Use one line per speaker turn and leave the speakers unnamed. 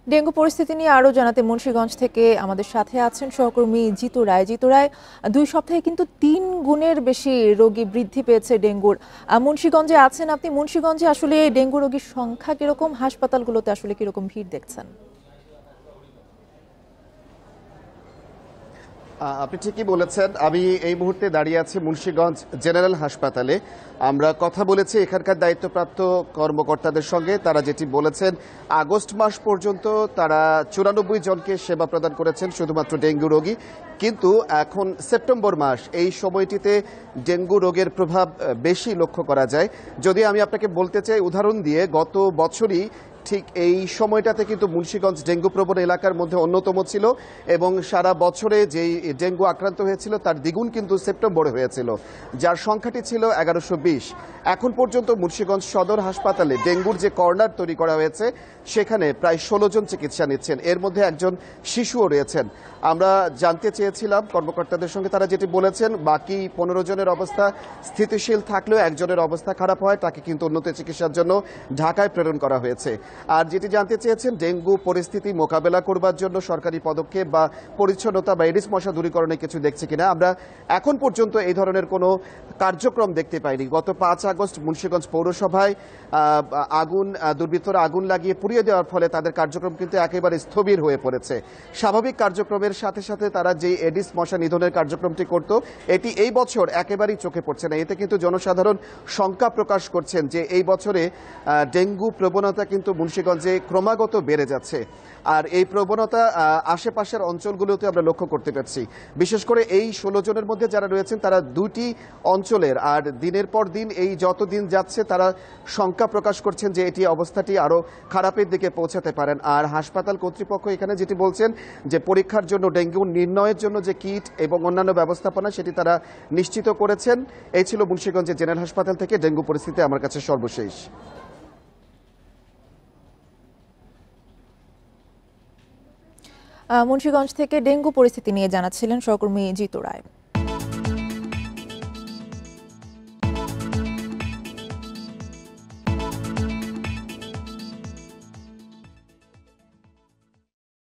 Dengue পরিস্থিতি নিয়ে আরো জানাতে মুন্সিগঞ্জ থেকে আমাদের সাথে আছেন সহকর্মী জিতু রায়। জিতু রায়, 2 সপ্তাহে কিন্তু 3 গুণের বেশি রোগী বৃদ্ধি পেয়েছে ডেঙ্গুর। মুন্সিগঞ্জে আছেন আপনি, মুন্সিগঞ্জে আসলে ডেঙ্গু রোগীর সংখ্যা কিরকম, হাসপাতালগুলোতে আসলে কিরকম ভিড় দেখছেন?
আপনি ঠিকই বলেছেন। আমি এই মুহূর্তে দাঁড়িয়ে আছি মুন্সিগঞ্জ জেনারেল হাসপাতালে। আমরা কথা বলেছি এখানকার দায়িত্বপ্রাপ্ত কর্মকর্তাদের সঙ্গে। তারা যেটি বলেছেন, আগস্ট মাস পর্যন্ত তারা 94 জনকে সেবা প্রদান করেছেন শুধুমাত্র ডেঙ্গু রোগী। কিন্তু এখন সেপ্টেম্বর মাস, এই সময়টিতে ডেঙ্গু রোগের প্রভাব বেশি লক্ষ্য করা যায়। যদি আমি আপনাকে বলতে চাই উদাহরণ দিয়ে, গত বছরই ঠিক এই সময়টাতে কিন্তু মুন্সিগঞ্জ ডেঙ্গু প্রবণ এলাকার মধ্যে অন্যতম ছিল এবং সারা বছরে যেই ডেঙ্গু আক্রান্ত হয়েছিল তার দ্বিগুণ কিন্তু সেপ্টেম্বরে হয়েছিল, যার সংখ্যাটি ছিল 1120। এখন পর্যন্ত মুন্সিগঞ্জ সদর হাসপাতালে ডেঙ্গুর যে কর্নার তৈরি করা হয়েছে সেখানে প্রায় 16 জন চিকিৎসা নিচ্ছেন, এর মধ্যে একজন শিশুও রয়েছেন। আমরা জানতে চেয়েছিলাম কর্মকর্তাদের সঙ্গে, তারা যেটি বলেছেন বাকি 15 জনের অবস্থা স্থিতিশীল থাকলেও একজনের অবস্থা খারাপ হয়, তাকে কিন্তু উন্নত চিকিৎসার জন্য ঢাকায় প্রেরণ করা হয়েছে। আর যেটি জানতে চেয়েছেন, ডেঙ্গু পরিস্থিতি মোকাবেলা করবার জন্য সরকারি পদক্ষেপ বা পরিচ্ছন্নতা বা এডিস মশা দূরীকরণে কিছু দেখছে কিনা, আমরা এখন পর্যন্ত এই ধরনের কোনো কার্যক্রম দেখতে পাইনি। গত 5 আগস্ট মুন্সিগঞ্জ পৌরসভায় দুর্বৃত্তরা আগুন লাগিয়ে পুড়িয়ে দেওয়ার ফলে তাদের কার্যক্রম কিন্তু একেবারে স্থবির হয়ে পড়েছে। স্বাভাবিক কার্যক্রমের সাথে সাথে তারা যে এডিস মশা নিধনের কার্যক্রমটি করত, এটি এই বছর একেবারেই চোখে পড়ছে না। এতে কিন্তু জনসাধারণ শঙ্কা প্রকাশ করছেন যে এই বছরে ডেঙ্গু প্রবণতা কিন্তু মুন্সিগঞ্জে ক্রমাগত বেড়ে যাচ্ছে। আর এই প্রবণতা আশেপাশের অঞ্চলগুলোতে আমরা লক্ষ্য করতে পারছি। বিশেষ করে এই 16 জনের মধ্যে যারা রয়েছেন তারা 2টি অঞ্চলের, আর দিনের পর দিন এই যত দিন যাচ্ছে তারা শঙ্কা প্রকাশ করছেন যে এটি অবস্থাটি আরও খারাপের দিকে পৌঁছাতে পারেন। আর হাসপাতাল কর্তৃপক্ষ এখানে যেটি বলছেন যে পরীক্ষার জন্য, ডেঙ্গু নির্ণয়ের জন্য যে কিট এবং অন্যান্য ব্যবস্থাপনা সেটি তারা নিশ্চিত করেছেন। এই ছিল মুন্সিগঞ্জের জেনারেল হাসপাতাল থেকে ডেঙ্গু পরিস্থিতি আমার কাছে সর্বশেষ।
মুন্সিগঞ্জ থেকে ডেঙ্গু পরিস্থিতি নিয়ে জানাচ্ছিলেন সহকর্মী জিতু রায়।